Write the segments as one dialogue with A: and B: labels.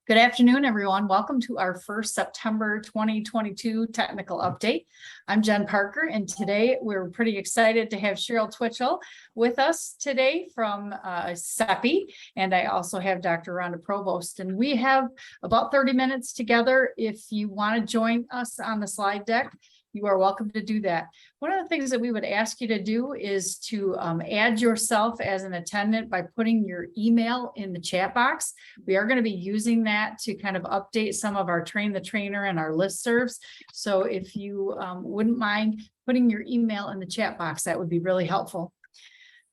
A: Good afternoon, everyone. Welcome to our first September 2022 technical update. I'm Jen Parker, and today we're pretty excited to have Cheryl Twitchell with us today from CEPI, and I also have Dr. Rhonda Provost, and we have about 30 minutes together. If you want to join us on the slide deck, you are welcome to do that. One of the things that we would ask you to do is to add yourself as an attendant by putting your email in the chat box. We are going to be using that to kind of update some of our Train the Trainer and our listservs. So if you wouldn't mind putting your email in the chat box, that would be really helpful.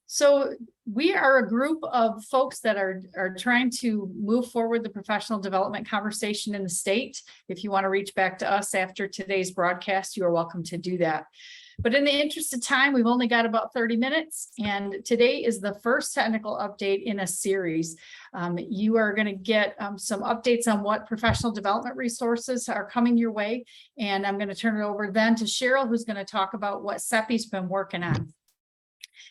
A: So we are a group of folks that are trying to move forward the professional development conversation in the state. If you want to reach back to us after today's broadcast, you are welcome to do that. But in the interest of time, we've only got about 30 minutes, and today is the first technical update in a series. You are going to get some updates on what professional development resources are coming your way, and I'm going to turn it over then to Cheryl, who's going to talk about what CEPI's been working on.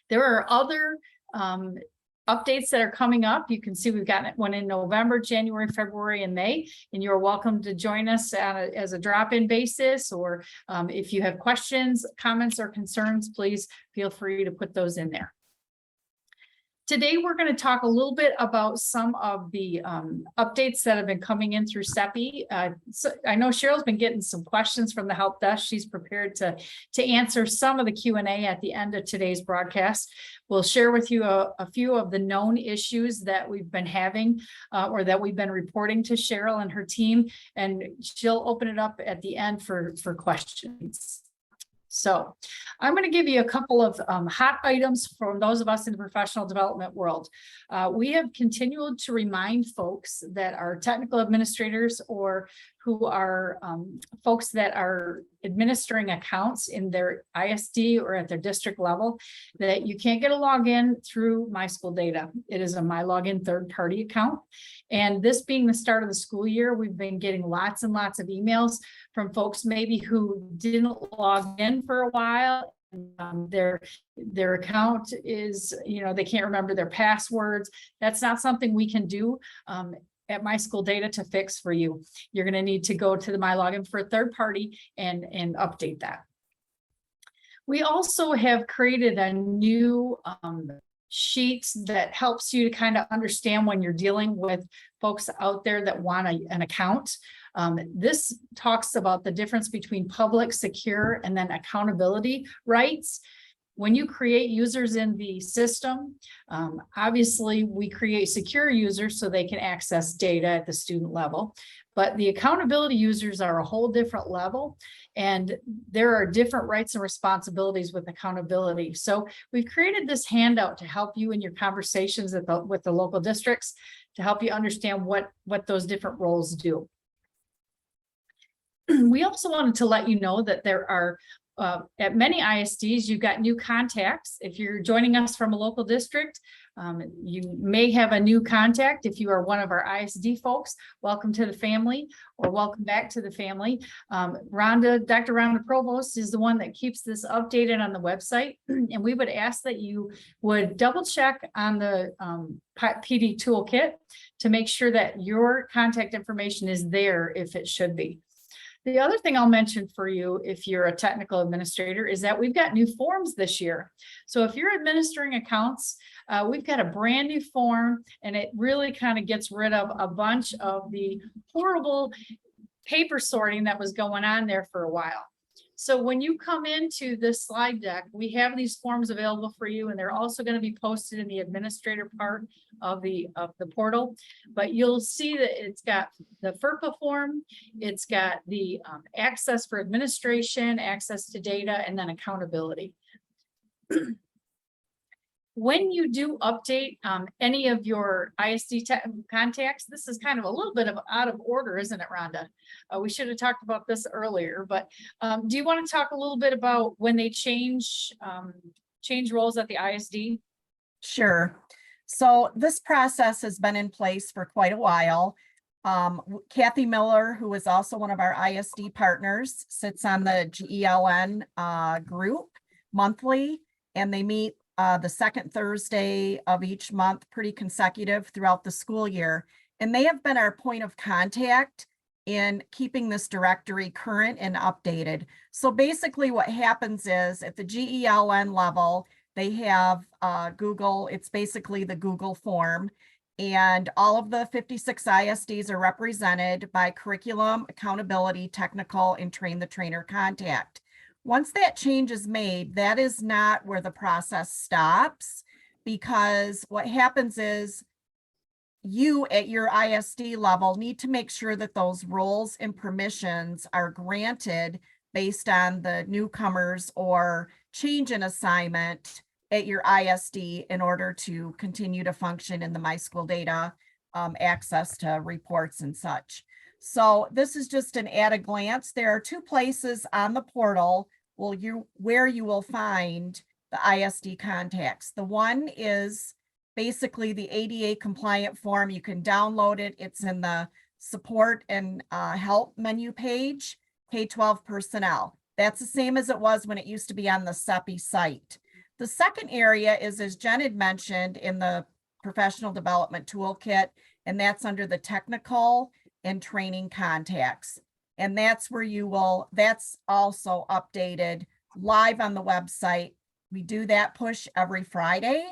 A: There are other updates that are coming up. You can see we've got one in November, January, February, and May, and you're welcome to join us as a drop-in basis, or if you have questions, comments, or concerns, please feel free to put those in there. Today, we're going to talk a little bit about some of the updates that have been coming in through CEPI. So I know Cheryl's been getting some questions from the help desk. She's prepared to answer some of the Q&A at the end of today's broadcast. We'll share with you a few of the known issues that we've been having or that we've been reporting to Cheryl and her team, and she'll open it up at the end for questions. So I'm going to give you a couple of hot items from those of us in the professional development world. We have continued to remind folks that are technical administrators or who are folks that are administering accounts in their ISD or at their district level that you can't get a login through MISchoolData. It is a MyLogin third-party account. And this being the start of the school year, we've been getting lots and lots of emails from folks maybe who didn't log in for a while. Their account is, they can't remember their passwords. That's not something we can do at MISchoolData to fix for you. You're going to need to go to the MyLogin for a third party and update that. We also have created a new sheet that helps you to kind of understand when you're dealing with folks out there that want an account. This talks about the difference between public, secure, and then accountability rights. When you create users in the system, obviously we create secure users so they can access data at the student level, but the accountability users are a whole different level, and there are different rights and responsibilities with accountability. So we've created this handout to help you in your conversations with the local districts to help you understand what those different roles do. We also wanted to let you know that there are at many ISDs, you've got new contacts. If you're joining us from a local district, you may have a new contact. If you are one of our ISD folks, welcome to the family, or welcome back to the family. Dr. Rhonda Provost is the one that keeps this updated on the website. And we would ask that you would double check on the PD toolkit to make sure that your contact information is there if it should be. The other thing I'll mention for you, if you're a technical administrator, is that we've got new forms this year. So if you're administering accounts, we've got a brand new form, and it really kind of gets rid of a bunch of the horrible paper sorting that was going on there for a while. So when you come into this slide deck, we have these forms available for you, and they're also going to be posted in the administrator part of the portal. But you'll see that it's got the FERPA form, it's got the access for administration, access to data, and then accountability. When you do update any of your ISD contacts, this is kind of a little bit of out of order, isn't it, Rhonda? We should have talked about this earlier, but do you want to talk a little bit about when they change roles at the ISD?
B: Sure. So this process has been in place for quite a while. Kathy Miller, who is also one of our ISD partners, sits on the GELN group monthly, and they meet the second Thursday of each month, pretty consecutive throughout the school year. And they have been our point of contact in keeping this directory current and updated. So basically what happens is at the GELN level, they have Google, it's basically the Google form, and all of the 56 ISDs are represented by curriculum, accountability, technical, and train the trainer contact. Once that change is made, that is not where the process stops, because what happens is you at your ISD level need to make sure that those roles and permissions are granted based on the newcomers or change in assignment at your ISD in order to continue to function in the MISchoolData access to reports and such. So this is just an at a glance. There are two places on the portal where you will find the ISD contacts. The one is basically the ADA compliant form. You can download it. It's in the support and help menu page, K-12 personnel. That's the same as it was when it used to be on the CEPI site. The second area is, as Jen had mentioned, in the professional development toolkit, and that's under the technical and training contacts. And that's where that's also updated live on the website. We do that push every Friday.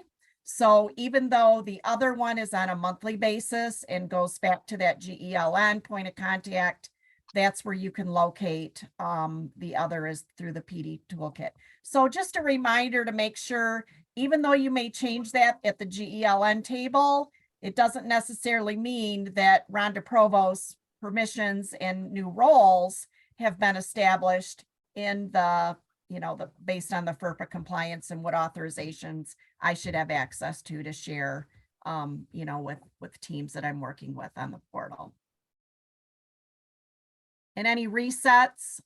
B: So even though the other one is on a monthly basis and goes back to that GELN point of contact, that's where you can locate. The other is through the PD toolkit. So just a reminder to make sure, even though you may change that at the GELN table, it doesn't necessarily mean that Rhonda Provost's permissions and new roles have been established in the, based on the FERPA compliance and what authorizations I should have access to share, with teams that I'm working with on the portal. And any resets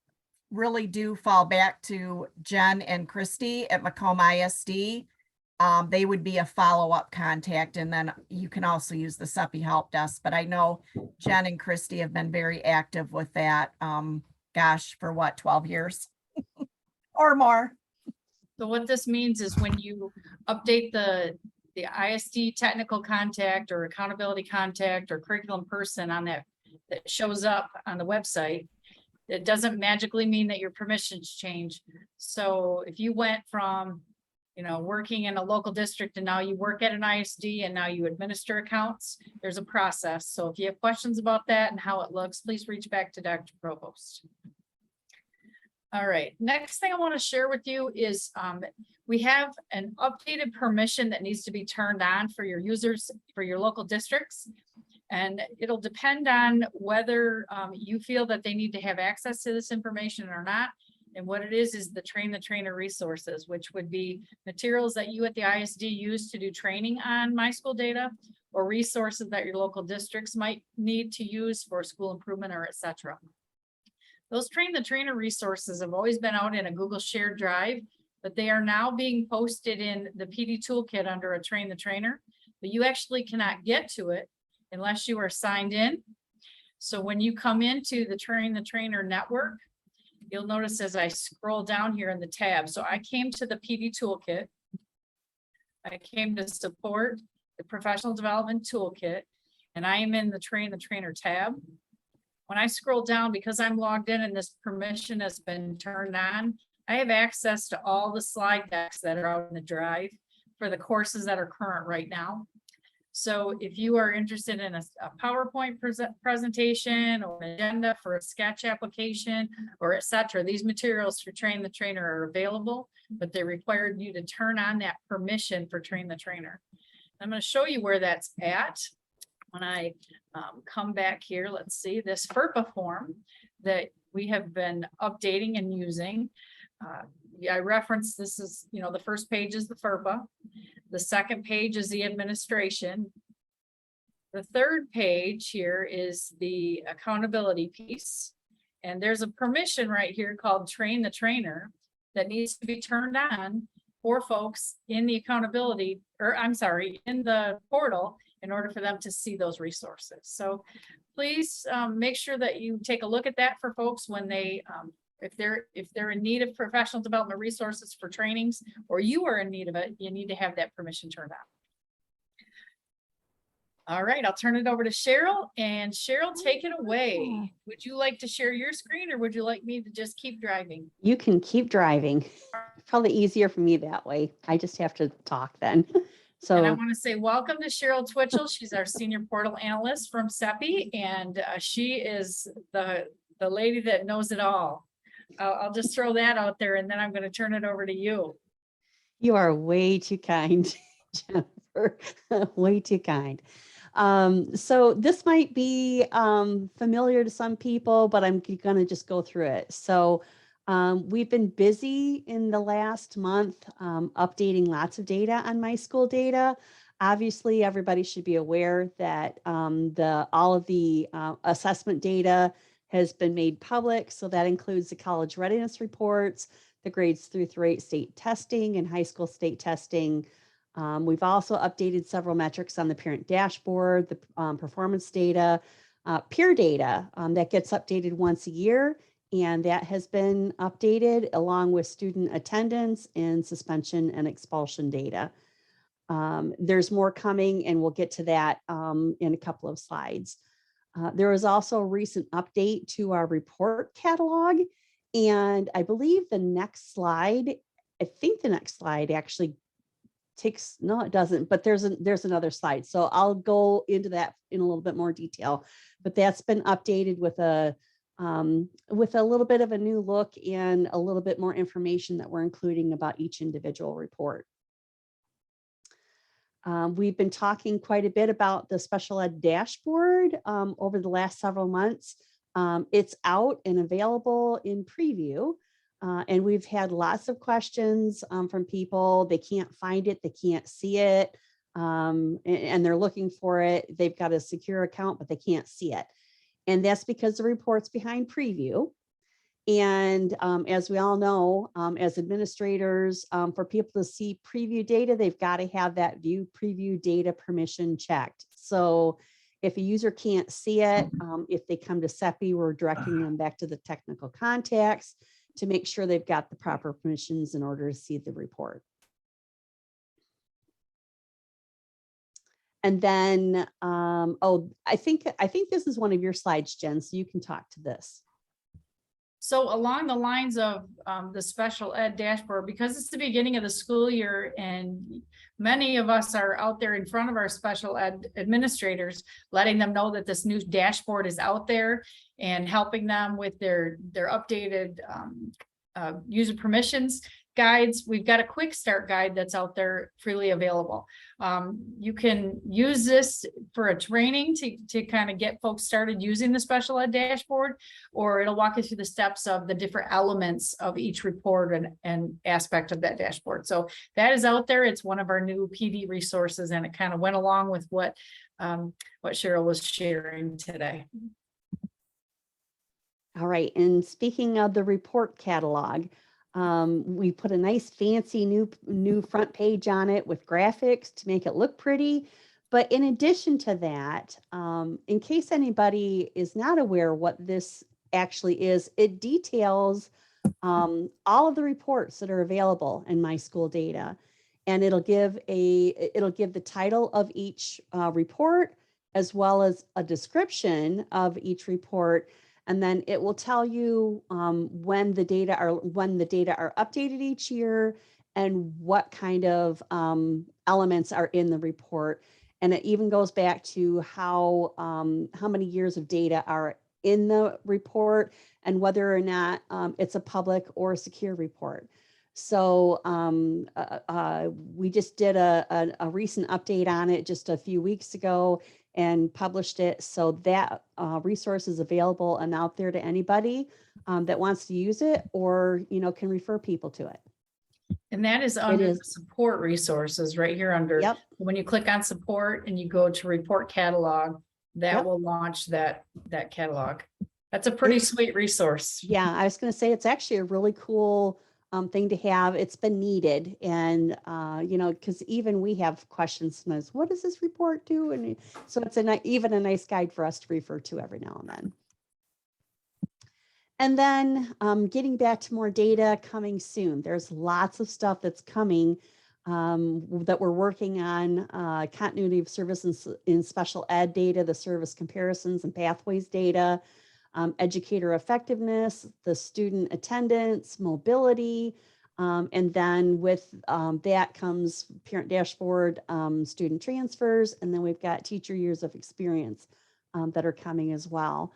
B: really do fall back to Jen and Christy at Macomb ISD. They would be a follow-up contact, and then you can also use the CEPI help desk. But I know Jen and Christy have been very active with that, for what, 12 years or more.
A: So what this means is when you update the ISD technical contact or accountability contact or curriculum person on that shows up on the website, it doesn't magically mean that your permissions change. So if you went from, working in a local district and now you work at an ISD and now you administer accounts, there's a process. So if you have questions about that and how it looks, please reach back to Dr. Provost. All right, next thing I want to share with you is we have an updated permission that needs to be turned on for your users, for your local districts. And it'll depend on whether you feel that they need to have access to this information or not. And what it is the train the trainer resources, which would be materials that you at the ISD use to do training on MISchoolData, or resources that your local districts might need to use for school improvement or etc. Those train the trainer resources have always been out in a Google shared drive, but they are now being posted in the PD toolkit under a train the trainer, but you actually cannot get to it unless you are signed in. So when you come into the train the trainer network, you'll notice as I scroll down here in the tab. So I came to the PD toolkit. I came to support the professional development toolkit, and I am in the train the trainer tab. When I scroll down, because I'm logged in and this permission has been turned on, I have access to all the slide decks that are out in the drive for the courses that are current right now. So if you are interested in a PowerPoint presentation or an agenda for a sketch application or etc., these materials for Train the Trainer are available, but they required you to turn on that permission for Train the Trainer. I'm going to show you where that's at. When I come back here, let's see this FERPA form that we have been updating and using. I referenced this is, the first page is the FERPA. The second page is the administration. The third page here is the accountability piece. And there's a permission right here called Train the Trainer that needs to be turned on for folks in the accountability, in the portal in order for them to see those resources. So please make sure that you take a look at that for folks when they, if they're in need of professional development resources for trainings, or you are in need of it, you need to have that permission turned on. All right, I'll turn it over to Cheryl, and Cheryl, take it away. Would you like to share your screen, or would you like me to just keep driving?
C: You can keep driving. Probably easier for me that way. I just have to talk then.
A: And I
C: So
A: want to say welcome to Cheryl Twitchell. She's our senior portal analyst from CEPI, and she is the lady that knows it all. I'll just throw that out there, and then I'm going to turn it over to you.
C: you are way too kind, Jennifer. Way too kind. So this might be familiar to some people, but I'm going to just go through it. So we've been busy in the last month updating lots of data on MISchoolData. Obviously, everybody should be aware that all of the assessment data has been made public. So that includes the college readiness reports, the grades 3 through 8 state testing and high school state testing. We've also updated several metrics on the parent dashboard, the performance data, peer data that gets updated once a year. And that has been updated along with student attendance and suspension and expulsion data. There's more coming, and we'll get to that in a couple of slides. There was also a recent update to our report catalog. And I believe the next slide, I think the next slide actually takes, no, it doesn't, but there's another slide. So I'll go into that in a little bit more detail, but that's been updated with a little bit of a new look and a little bit more information that we're including about each individual report. We've been talking quite a bit about the special ed dashboard over the last several months. It's out and available in preview. And we've had lots of questions from people. They can't find it, they can't see it, and they're looking for it. They've got a secure account, but they can't see it. And that's because the report's behind preview. And as we all know, as administrators, for people to see preview data, they've got to have that view preview data permission checked. So if a user can't see it, if they come to CEPI, we're directing them back to the technical contacts to make sure they've got the proper permissions in order to see the report. And then, I think this is one of your slides, Jen, so you can talk to this.
A: So along the lines of the special ed dashboard, because it's the beginning of the school year and many of us are out there in front of our special ed administrators, letting them know that this new dashboard is out there and helping them with their updated user permissions guides. We've got a quick start guide that's out there freely available. You can use this for a training to kind of get folks started using the special ed dashboard, or it'll walk you through the steps of the different elements of each report and aspect of that dashboard. So that is out there. It's one of our new PD resources, and it kind of went along with what Cheryl was sharing today.
C: All right, and speaking of the report catalog, we put a nice fancy new front page on it with graphics to make it look pretty. But in addition to that, in case anybody is not aware what this actually is, it details all of the reports that are available in MISchoolData, and it'll give the title of each report as well as a description of each report. And then it will tell you when the data are updated each year and what kind of elements are in the report. And it even goes back to how many years of data are in the report and whether or not it's a public or a secure report. So we just did a recent update on it just a few weeks ago and published it. So that resource is available and out there to anybody that wants to use it or, can refer people to it.
A: And that is under the support resources right here under,
C: yep.
A: When you click on support and you go to report catalog, that
C: yep.
A: will launch that catalog. That's a pretty sweet resource.
C: Yeah, I was going to say it's actually a really cool thing to have. It's been needed, and because even we have questions sometimes. What does this report do? And so it's even a nice guide for us to refer to every now and then. And then getting back to more data coming soon. There's lots of stuff that's coming that we're working on, continuity of service in special ed data, the service comparisons and pathways data, educator effectiveness, the student attendance, mobility, and then with that comes parent dashboard, student transfers, and then we've got teacher years of experience that are coming as well.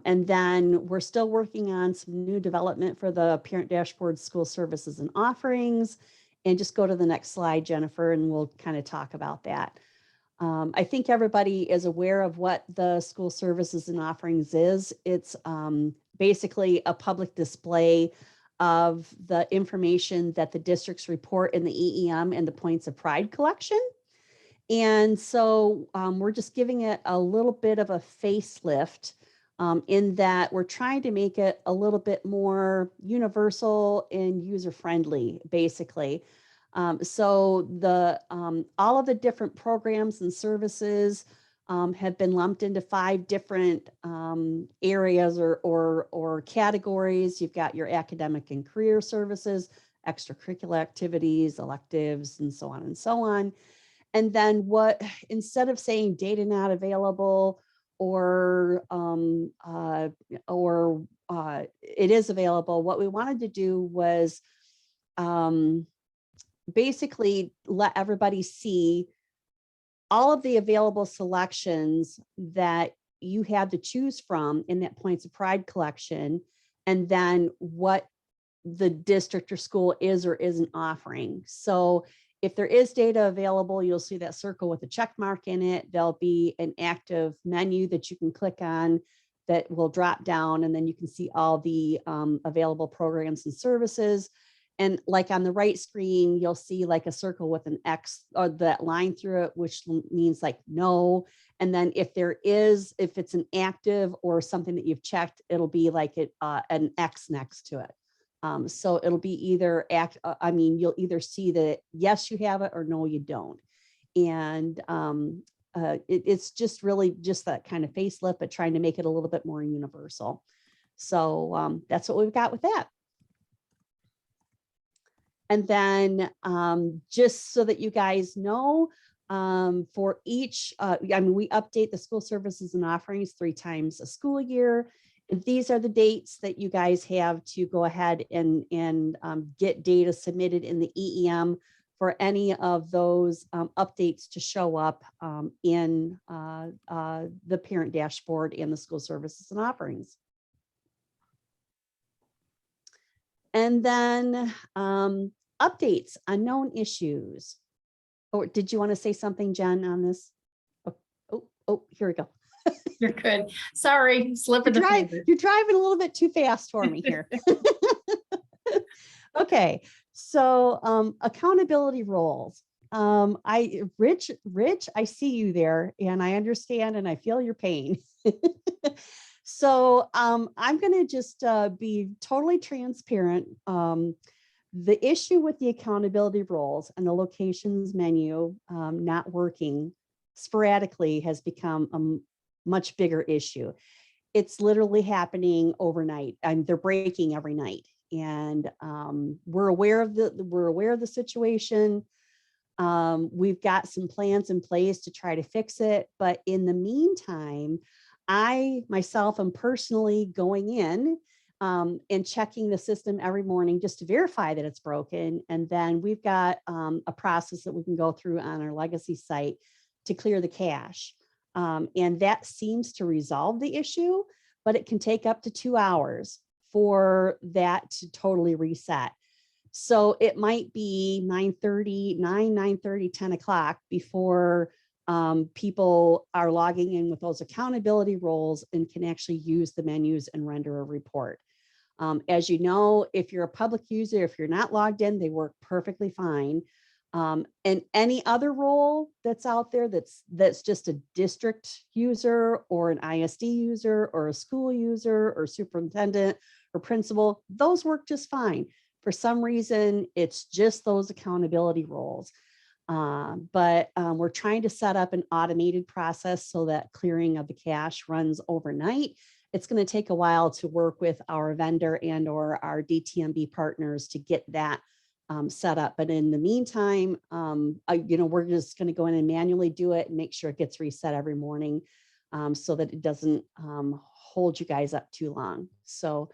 C: And then we're still working on some new development for the parent dashboard school services and offerings. And just go to the next slide, Jennifer, and we'll kind of talk about that. I think everybody is aware of what the school services and offerings is. It's basically a public display of the information that the districts report in the EEM and the Points of Pride collection. And so we're just giving it a little bit of a facelift in that we're trying to make it a little bit more universal and user-friendly, basically. So the all of the different programs and services have been lumped into 5 different areas or categories. You've got your academic and career services, extracurricular activities, electives, and so on and so on. And then instead of saying data not available or it is available, what we wanted to do was basically let everybody see all of the available selections that you had to choose from in that Points of Pride collection, and then what the district or school is or isn't offering. So if there is data available, you'll see that circle with a check mark in it. There'll be an active menu that you can click on that will drop down, and then you can see all the available programs and services. And like on the right screen, you'll see like a circle with an X or that line through it, which means like no. And then if it's an active or something that you've checked, it'll be like an X next to it. So it'll be either you'll either see that yes, you have it, or no, you don't. And it's just really just that kind of facelift, but trying to make it a little bit more universal. So that's what we've got with that. And then just so that you guys know, for each, we update the school services and offerings 3 times a school year. And these are the dates that you guys have to go ahead and get data submitted in the EEM for any of those updates to show up in the parent dashboard and the school services and offerings. And then updates on known issues. Or did you want to say something, Jen, on this? Oh, here we go.
A: You're good. Sorry, slipping the finger.
C: You're driving a little bit too fast for me here. Okay, so accountability roles. Rich, I see you there, and I understand and I feel your pain. So I'm going to just be totally transparent. The issue with the accountability roles and the locations menu not working sporadically has become a much bigger issue. It's literally happening overnight, and they're breaking every night. And we're aware of the situation. We've got some plans in place to try to fix it, but in the meantime, I myself am personally going in and checking the system every morning just to verify that it's broken. And then we've got a process that we can go through on our legacy site to clear the cache. And that seems to resolve the issue, but it can take up to 2 hours for that to totally reset. So it might be 9:30, 10 o'clock before people are logging in with those accountability roles and can actually use the menus and render a report. As you know, if you're a public user, if you're not logged in, they work perfectly fine. And any other role that's out there that's just a district user or an ISD user or a school user or superintendent or principal, those work just fine. For some reason, it's just those accountability roles. But we're trying to set up an automated process so that clearing of the cache runs overnight. It's going to take a while to work with our vendor and or our DTMB partners to get that set up. But in the meantime, we're just going to go in and manually do it and make sure it gets reset every morning, so that it doesn't hold you guys up too long. So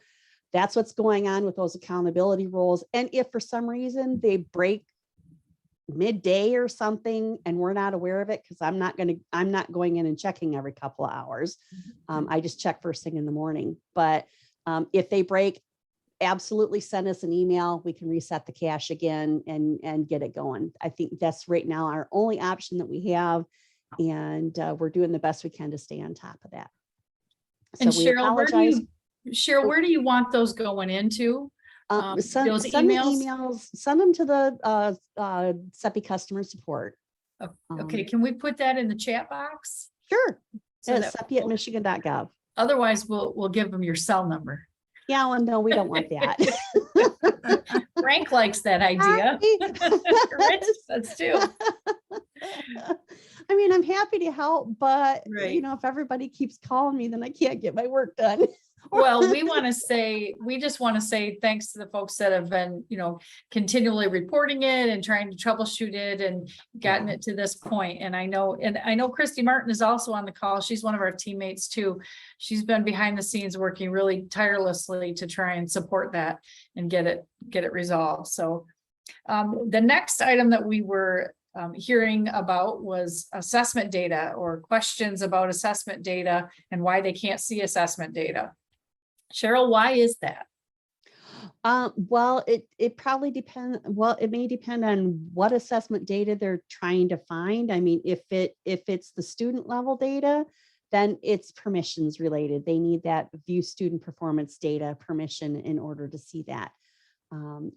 C: that's what's going on with those accountability roles. And if for some reason they break midday or something and we're not aware of it, because I'm not going in and checking every couple of hours. I just check first thing in the morning. But if they break, absolutely send us an email. We can reset the cache again and get it going. I think that's right now our only option that we have. And we're doing the best we can to stay on top of that. So
A: And
C: we
A: Cheryl,
C: apologize.
A: where do you want those going into?
C: Send
A: Those
C: the
A: emails?
C: emails, send them to the SEPI customer support.
A: Okay, can we put that in the chat box?
C: Sure.
A: So
C: It's
A: that-
C: SEPI@michigan.gov.
A: Otherwise, we'll give them your cell number.
C: Yeah, well, no, we don't want that.
A: Frank likes that idea. Rich does too.
C: I mean, I'm happy to help, but
A: Right.
C: if everybody keeps calling me, then I can't get my work done.
A: Well, we just want to say thanks to the folks that have been, continually reporting it and trying to troubleshoot it and gotten it to this point. And I know Christy Martin is also on the call. She's one of our teammates too. She's been behind the scenes working really tirelessly to try and support that and get it resolved. So the next item that we were hearing about was assessment data, or questions about assessment data and why they can't see assessment data. Cheryl, why is that?
C: Well, it probably depends. Well, it may depend on what assessment data they're trying to find. I mean, if it's the student level data, then it's permissions related. They need that view student performance data permission in order to see that. Or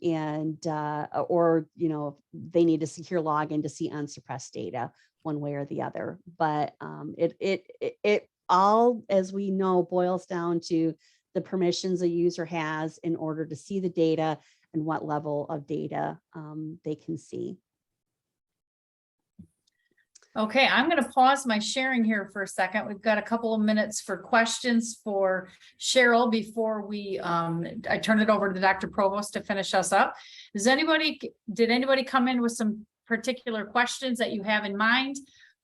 C: they need a secure login to see unsuppressed data one way or the other. But it all, as we know, boils down to the permissions a user has in order to see the data and what level of data they can see.
A: Okay, I'm going to pause my sharing here for a second. We've got a couple of minutes for questions for Cheryl before I turn it over to Dr. Provost to finish us up. Did anybody come in with some particular questions that you have in mind?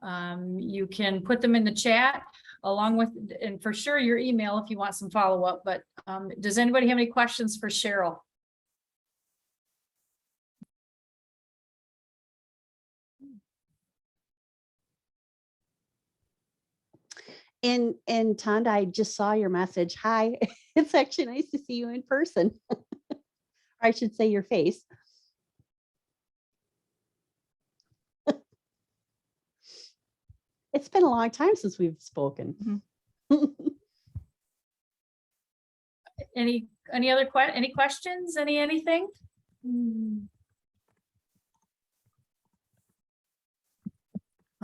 A: You can put them in the chat along with, and for sure your email if you want some follow-up, but does anybody have any questions for Cheryl?
C: And Tonda, I just saw your message. Hi, it's actually nice to see you in person. I should say your face. It's been a long time since we've spoken.
A: Any other any questions? Anything?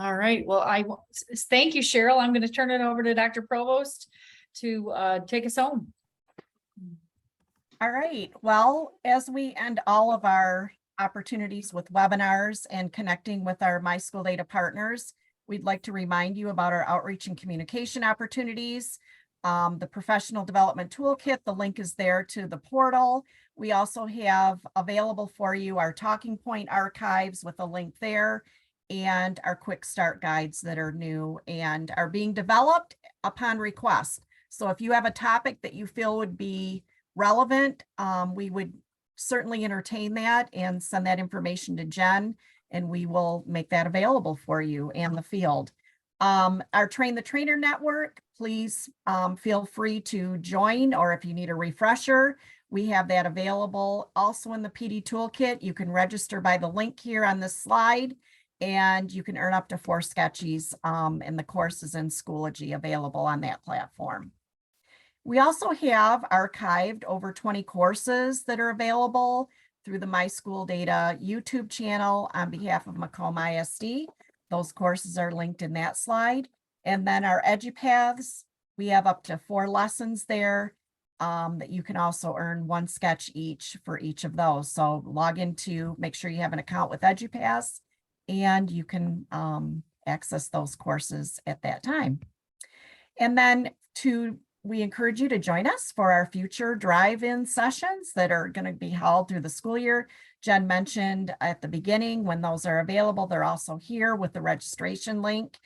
A: All right. Well, thank you, Cheryl. I'm going to turn it over to Dr. Provost to take us home.
B: All right. Well, as we end all of our opportunities with webinars and connecting with our MISchoolData partners, we'd like to remind you about our outreach and communication opportunities. The professional development toolkit, the link is there to the portal. We also have available for you our talking point archives with a link there, and our quick start guides that are new and are being developed upon request. So if you have a topic that you feel would be relevant, we would certainly entertain that and send that information to Jen, and we will make that available for you and the field. Our Train the Trainer network, please feel free to join, or if you need a refresher, we have that available. Also in the PD toolkit, you can register by the link here on this slide, and you can earn up to 4 sketchies in the courses in Schoology available on that platform. We also have archived over 20 courses that are available through the MISchoolData YouTube channel on behalf of Macomb ISD. Those courses are linked in that slide. And then our EduPaths, we have up to 4 lessons there that you can also earn 1 sketch each for each of those. So log into, make sure you have an account with EduPaths, and you can access those courses at that time. And then we encourage you to join us for our future drive-in sessions that are going to be held through the school year Jen mentioned at the beginning, when those are available, they're also here with the registration link.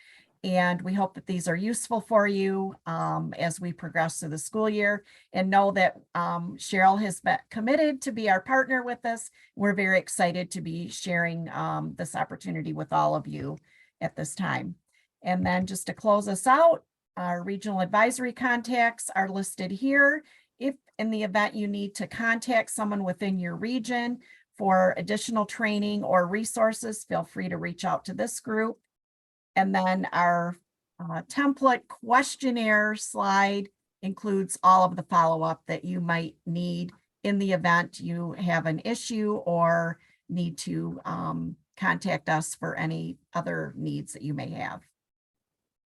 B: And we hope that these are useful for you as we progress through the school year, and know that Cheryl has been committed to be our partner with us. We're very excited to be sharing this opportunity with all of you at this time. And then just to close us out, our regional advisory contacts are listed here. If in the event you need to contact someone within your region for additional training or resources, feel free to reach out to this group. And then our template questionnaire slide includes all of the follow-up that you might need in the event you have an issue or need to contact us for any other needs that you may have.